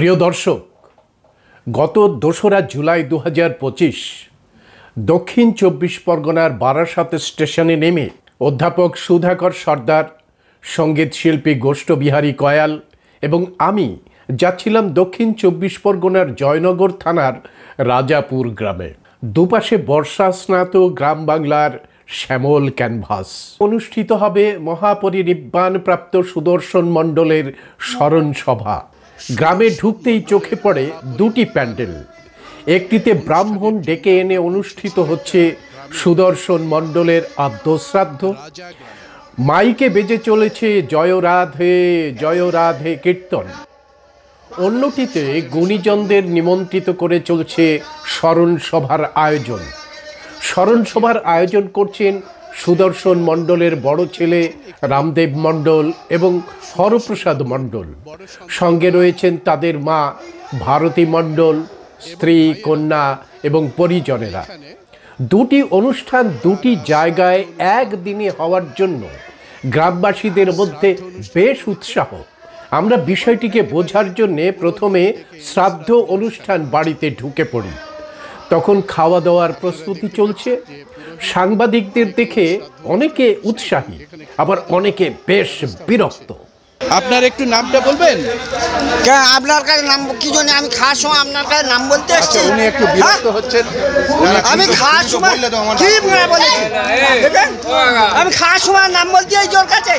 প্রিয় দর্শক, গত ২রা জুলাই ২০২৫ দক্ষিণ চব্বিশ পরগনার বারাসাত স্টেশনে নেমে অধ্যাপক সুধাকর সর্দার, সঙ্গীত শিল্পী গোষ্ঠবিহারী কয়াল এবং আমি যাচ্ছিলাম দক্ষিণ চব্বিশ পরগনার জয়নগর থানার রাজাপুর গ্রামে। দুপাশে বর্ষা স্নাত গ্রাম বাংলার শ্যামল ক্যানভাস। অনুষ্ঠিত হবে মহাপরিনিব্বাণপ্রাপ্ত সুদর্শন মণ্ডলের স্মরণ সভা। গ্রামে ঢুকতেই চোখে পড়ে দুটি প্যান্ডেল। একটিতে ব্রাহ্মণ ডেকে এনে অনুষ্ঠিত হচ্ছে সুদর্শন মণ্ডলের আদ্যশ্রাদ্ধ, মাইকে বেজে চলেছে জয় রাধে কীর্তন। অন্যটিতে গুণীজনদের নিমন্ত্রিত করে চলছে স্মরণ সভার আয়োজন। স্মরণ সভার আয়োজন করছেন সুদর্শন মণ্ডলের বড় ছেলে রামদেব মণ্ডল এবং হরপ্রসাদ মণ্ডল। সঙ্গে রয়েছেন তাদের মা ভারতী মণ্ডল, স্ত্রী, কন্যা এবং পরিজনেরা। দুটি অনুষ্ঠান দুটি জায়গায় একদিনে হওয়ার জন্য গ্রামবাসীদের মধ্যে বেশ উৎসাহ। আমরা বিষয়টিকে বোঝার জন্যে প্রথমে শ্রাদ্ধ অনুষ্ঠান বাড়িতে ঢুকে পড়ি। তখন খাওয়া দাওয়ার প্রস্তুতি চলছে। সাংবাদিকদের দেখে অনেকে উৎসাহী, আবার অনেকে বেশ বিরক্ত। আপনার একটু নামটা বলবেন? আপনার কাছে নাম কি জন্য? আমি খাওয়ার সময় আপনার কাছে নাম বলতে এসেছি। উনি একটু বিরক্ত হচ্ছেন। আমি খাওয়ার সময় কি বলেছি? আমি খাওয়ার সময় নাম বলতে এই ওর কাছে।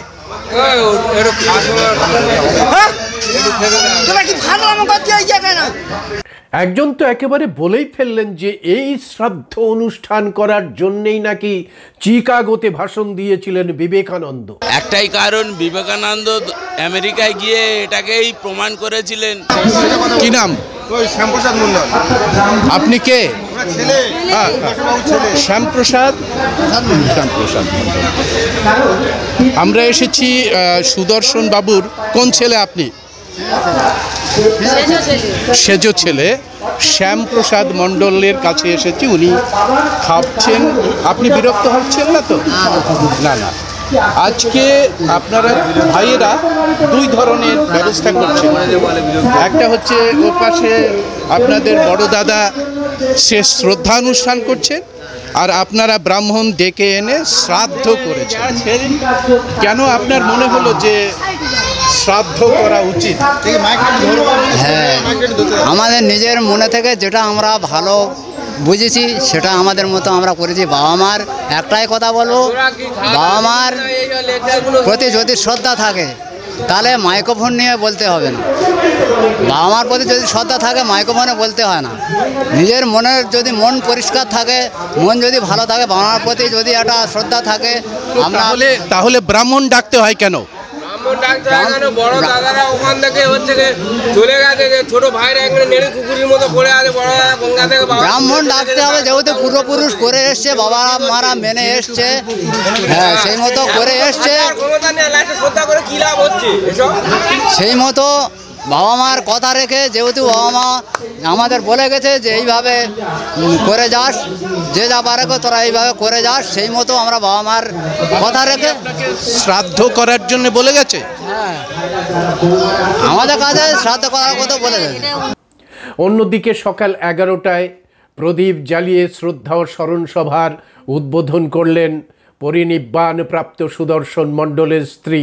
তোরা কি ভালো নাম করতে এই জায়গায় না? একজন তো একেবারে বলেই ফেললেন যে এই শ্রাদ্ধ অনুষ্ঠান করার জন্যেই নাকি চিকাগোতে ভাষণ দিয়েছিলেন বিবেকানন্দ। একটাই কারণ, বিবেকানন্দ আমেরিকায় গিয়ে এটাকেই প্রমাণ করেছিলেন। কি নাম? শ্যামপ্রসাদ মণ্ডল। আপনি কে? শ্যামপ্রসাদ। আমরা এসেছি সুদর্শন বাবুর কোন ছেলে আপনি? সেজ ছেলে শ্যামপ্রসাদ মণ্ডলের কাছে এসেছি। উনি খাচ্ছেন। আপনি বিরক্ত হচ্ছেন না তো? না না, আজকে আপনারা ভাইয়েরা দুই ধরনের ব্যবস্থা করছেন। একটা হচ্ছে ও পাশে আপনাদের বড় দাদা সে শ্রদ্ধা অনুষ্ঠান করছেন, আর আপনারা ব্রাহ্মণ ডেকে এনে শ্রাদ্ধ করেছেন। কেন আপনার মনে হলো যে শ্রাদ্ধ করা উচিত? হ্যাঁ, আমাদের নিজের মনে থেকে যেটা আমরা ভালো বুঝেছি সেটা আমাদের মতো আমরা করেছি। বাবা মার একটাই কথা বলবো, বাবা মার প্রতি যদি শ্রদ্ধা থাকে তাহলে মাইক্রোফোন নিয়ে বলতে হবে না। বাবা মার প্রতি যদি শ্রদ্ধা থাকে মাইক্রোফোনে বলতে হয় না। নিজের মনের যদি মন পরিষ্কার থাকে, মন যদি ভালো থাকে, বাবা মার প্রতি যদি একটা শ্রদ্ধা থাকে, আমরা তাহলে ব্রাহ্মণ ডাকতে হয় কেন? বড় দাদারা ওখান থেকে হচ্ছে চলে গেছে, ছোট ভাইরা এখানে নেড়ে কুকুরের মতো পড়ে আছে। বড় দাদা গঙ্গা থেকে ব্রাহ্মণ ডাকতে হবে, যেহেতু পূর্বপুরুষ করে এসছে, বাবা মারা মেনে এসছে, হ্যাঁ সেই মতো করে এসছে। সেই মতো বাবা মার কথা রেখে, যেহেতু বাবা মা আমাদের বলে গেছে যে এইভাবে করে যাস, যে যা পারে তোরা এইভাবে করে যাস, সেই মতো আমরা বাবা মার কথা রেখে শ্রাদ্ধ করার জন্য বলে গেছে। হ্যাঁ, আমাদের কাছে শ্রাদ্ধ করার কথা বলে গেছে। অন্যদিকে সকাল 11টায় প্রদীপ জ্বালিয়ে শ্রদ্ধা ও স্মরণ সভার উদ্বোধন করলেন পরিনিব্বাণপ্রাপ্ত সুদর্শন মণ্ডলের স্ত্রী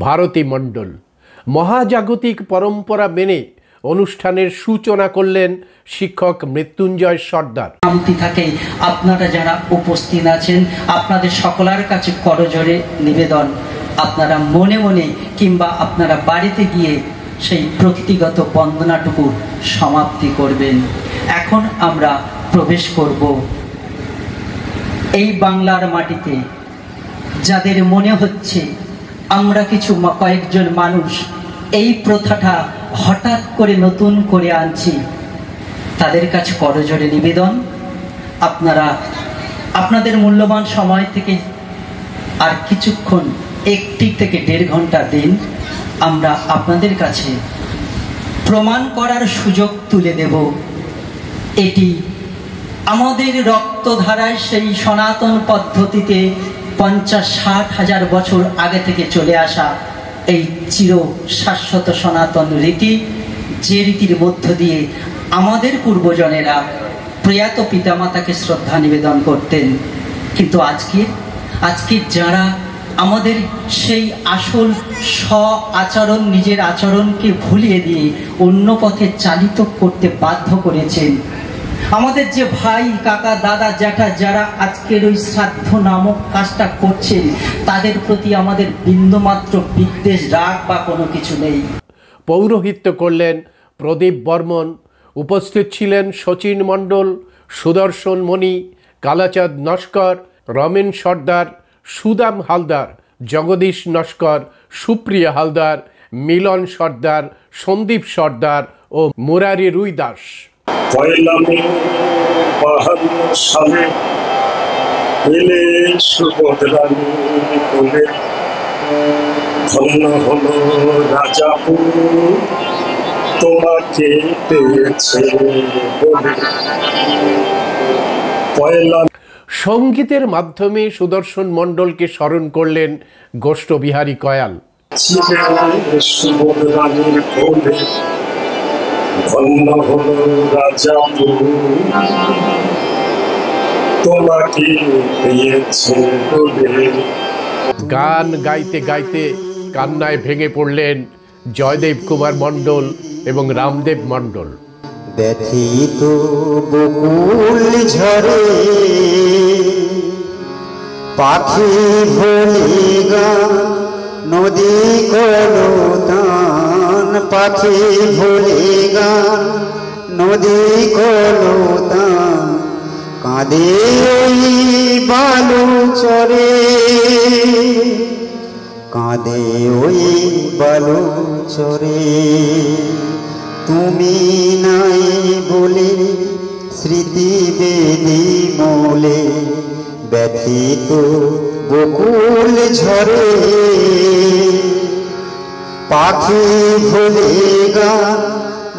ভারতী মণ্ডল। মহাজাগতিক পরম্পরা মেনে অনুষ্ঠানের সূচনা করলেন শিক্ষক মৃত্যুঞ্জয় সর্দার। শান্তি থাকে। আপনারা যারা উপস্থিত আছেন, আপনাদের সকলের কাছে করজোড়ে নিবেদন, আপনারা মনে মনে কিংবা আপনারা বাড়িতে গিয়ে সেই প্রকৃতিগত বন্দনাটুকু সমাপ্তি করবেন। এখন আমরা প্রবেশ করব এই বাংলার মাটিতে, যাদের মনে হচ্ছে আমরা কিছু কয়েকজন মানুষ এই প্রথাটা হঠাৎ করে নতুন করে আনছি, তাদের কাছে করজোড়ে নিবেদন, আপনারা আপনাদের মূল্যবান সময় থেকে আর কিছুক্ষণ 1 থেকে 1.5 ঘন্টা দিন। আমরা আপনাদের কাছে প্রমাণ করার সুযোগ তুলে দেব এটি আমাদের রক্তধারায় সেই সনাতন পদ্ধতিতে 50-60 হাজার বছর আগে থেকে চলে আসা এই চির শাশ্বত সনাতন রীতি যে রীতির মধ্য দিয়ে আমাদের পূর্বজনেরা প্রয়াত পিতামাতাকে শ্রদ্ধা নিবেদন করতেন, কিন্তু আজকে যারা আমাদের সেই আসল আচরণ, নিজের আচরণকে ভুলিয়ে দিয়ে অন্য পথে চালিত করতে বাধ্য করেছেন, আমাদের যে ভাই, কাকা, দাদা, জ্যাঠা যারা আজকের ওই শ্রাদ্ধ নামক কাজটা করছেন, তাদের প্রতি আমাদের বিন্দুমাত্র বিদ্বেষ, রাগ বা কোনো কিছু নেই। পৌরোহিত্য করলেন প্রদীপ বর্মন। উপস্থিত ছিলেন শচীন মণ্ডল, সুদর্শন মণি, কালাচাঁদ নস্কর, রমেন সর্দার, সুদাম হালদার, জগদীশ নস্কর, সুপ্রিয়া হালদার, মিলন সর্দার, সন্দীপ সর্দার ও মুরারি রুইদাস। পয়লা মে 52 সালে এলেন সুভদ্রানী বলে, ধন্য হলো রাজাপুর তোমাকে পেয়েছে বলে। পয়লা সঙ্গীতের মাধ্যমে সুদর্শন মণ্ডলকে স্মরণ করলেন গোষ্ঠ বিহারী কয়াল। সুভদ্রানীর বলে, ধন্য হলো রাজাপুর তোমাকে পেয়েছে বলে। গান গাইতে গাইতে কান্নায় ভেঙে পড়লেন জয়দেব কুমার মণ্ডল এবং রামদেব মণ্ডল। ব্যথিত বকুল ঝরে পাখি ভোলে গান, নদী কলতান পাখি ভোলে গান, নদী কলতান কাঁদে ওই বালু চরে, কাঁদে ওই বালু চরে। তুমি নাই বলে স্মৃতি বেদি মোলে, ব্যথিত বকুল ঝরে পাখি ভোলে গান,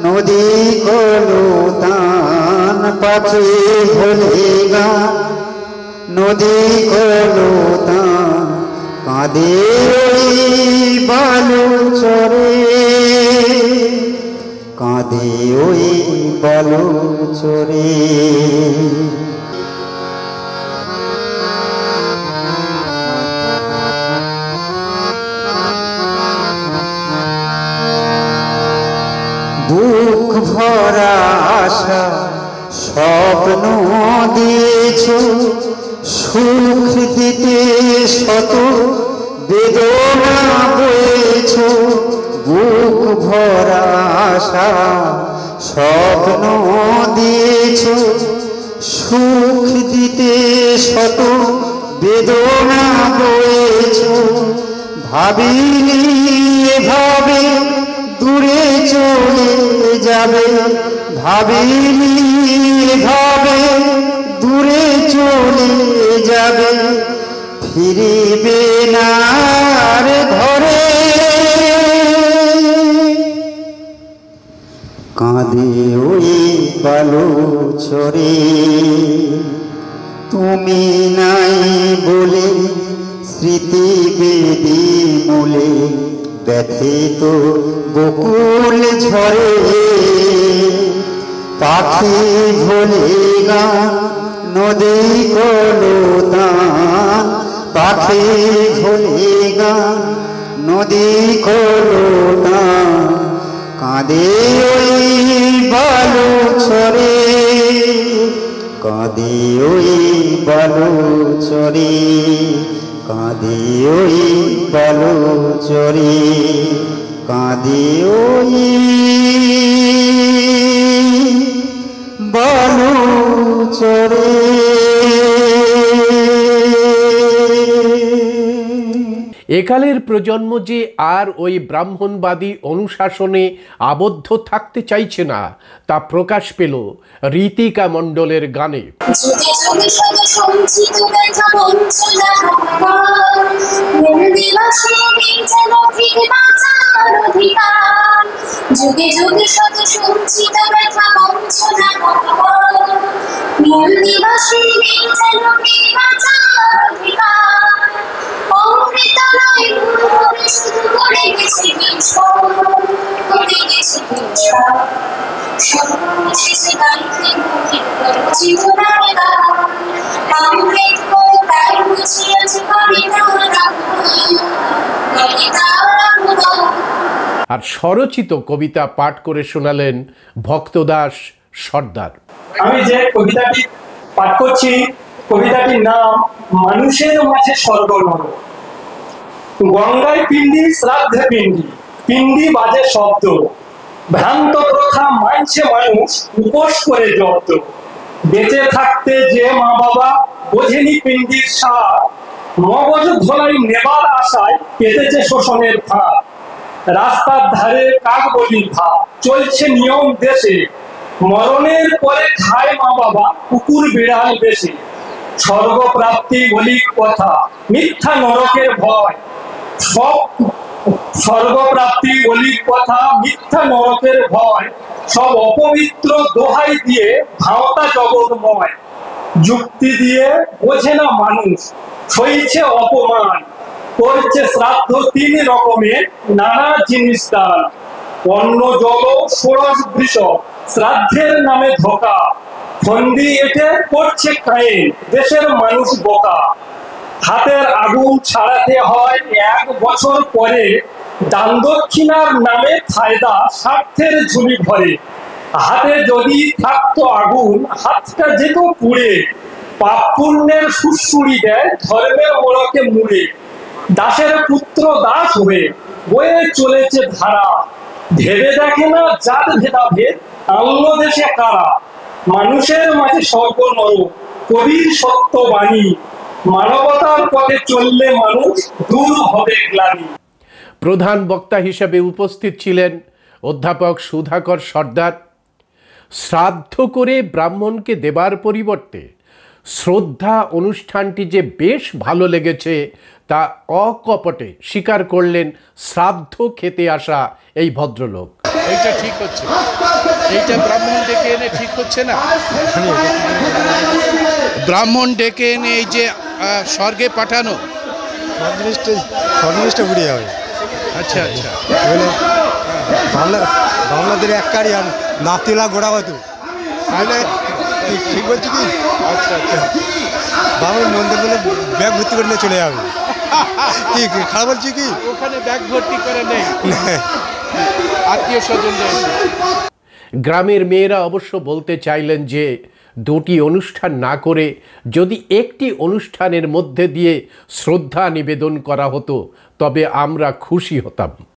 নদী কলতান পাখি ভোলে গান, নদী কলতান কাঁদে ওই বালু চরে, কাঁদে ওই বালু চরে। দুঃখ ভরা আশা স্বপ্ন দিয়েছ, সুখ দিতে শত বেদনা বয়েছ। বুক ভরা আশা স্বপ্ন দিয়েছ, সুখ দিতে শত বেদনা বয়েছ। ভাবিনি এভাবে দূরে চলে যাবে, ভাবিনি এভাবে দূরে চলে যাবে। ফিরিবে না আর ঘরে, কাঁদে ওই বালু চরে। তুমি নাই বলে স্মৃতি বেদি মূলে, ব্যথিত বকুল ঝরে পাখি ভোলে গান, নদী কলতান পাখি ভোলে গান, নদী কলতান কাঁদে ওই বালু চরে, কাঁদে ওই বালু চরে, কাঁদে ওই বালু চরে, কাঁদে ওই বালু চরে। একালের প্রজন্ম যে আর ওই ব্রাহ্মণবাদী অনুশাসনে আবদ্ধ থাকতে চাইছে না, তা প্রকাশ পেল রীতিকা মণ্ডলের গানে। যুগে যুগে শত সঞ্চিত ব্যথা বঞ্চনা মূল নিবাসী নেই যেন বাঁচার অধিকার। অমৃত নয় শুধু করে গেছে করে এসেছে পুরস্কার সর্বশেষে গাইতে জীবনের গান আমৃত করে তাই বুঝিয়েছে কবিতা আর স্বরচিত কবিতা পাঠ করে শোনালেন ভক্তদাস সর্দার। আমি যে কবিতাটি পাঠ করছি, কবিতাটির নাম মানুষের মাঝে স্বর্গ নরক। গঙ্গায় পিণ্ডি, শ্রাদ্ধে পিণ্ডি, পিণ্ডি বাজে শব্দ, ভ্রান্ত প্রথা মানছে মানুষ উপোস করে জব্দ। বেঁচে থাকতে যে মা বাবা বোঝেনি পিণ্ডির সার, মগজ ধোলাই নেবার আশায় পেতেছে শোষণের ভার। রাস্তার ধারে কাকবলির ভাব চলছে নিয়ম দেশে, মরণের পরে খায় মা বাবা কুকুর বিড়াল বেশি। স্বর্গপ্রাপ্তি বলি কথা, মিথ্যা নরকের ভয়। সব স্বর্গপ্রাপ্তি বলি কথা, মিথ্যা নরকের ভয়। সব অপবিত্র দোহাই দিয়ে ভাওতা জগৎময়। যুক্তি দিয়ে বোঝে না মানুষ, সইছে অপমান। করছে শ্রাদ্ধ 3 রকমের নানা জিনিস দান। অন্ন জল ষোড়শ বৃষ, শ্রাদ্ধের নামে ধোকা। ফন্দি এটে করছে কায়েন, দেশের মানুষ বোকা। হাতের আগুন ছাড়াতে হয় 1 বছর পরে, দান দক্ষিণার নামে ফায়দা স্বার্থের ঝুলি ভরে। হাতে যদি থাকতো আগুন, হাতটা যেত পুড়ে। পাপ পুণ্যের সুড়সুড়ি দেয় ধর্মের মোড়কে মুড়ে। দাসের পুত্র দাস হয়ে বয়ে চলেছে ধারা, ভেবে দেখে না জাত ভেদাভেদ আনলো দেশে কারা। মানুষের মাঝে স্বর্গ নরক, কবির সত্য বাণী। মানবতার পথে চললে মানুষ দূর হবে গ্লানি। প্রধান বক্তা হিসেবে উপস্থিত ছিলেন অধ্যাপক সুধাকর সর্দার। শ্রাদ্ধ করে ব্রাহ্মণকে দেবার পরিবর্তে শ্রদ্ধা অনুষ্ঠানটি যে বেশ ভালো লেগেছে তা অকপটে স্বীকার করলেন শ্রাদ্ধ খেতে আসা এই ভদ্রলোক। এইটা ঠিক হচ্ছে, এইটা ব্রাহ্মণ ডেকে এনে ঠিক হচ্ছে না। ব্রাহ্মণ ডেকে এনে এই যে স্বর্গে পাঠানো, সন্নিষ্ঠ বুড়ি হবে। আচ্ছা আচ্ছা, বাংলাদের এক কারি আর নাতিলা গোড়া হতো, ঠিক বলছি কি? আচ্ছা আচ্ছা, বাবার মন্দির বলে ব্যাগ ভর্তি করে নিয়ে চলে যাবে। কি খারাপ বলছি কি? ওখানে ব্যাগ ভর্তি করে নেই, আত্মীয় স্বজন। গ্রামের মেয়েরা অবশ্য বলতে চাইলেন যে 2টি অনুষ্ঠান না করে যদি একটি অনুষ্ঠানের মধ্যে দিয়ে শ্রদ্ধা নিবেদন করা হতো তবে আমরা খুশি হতাম।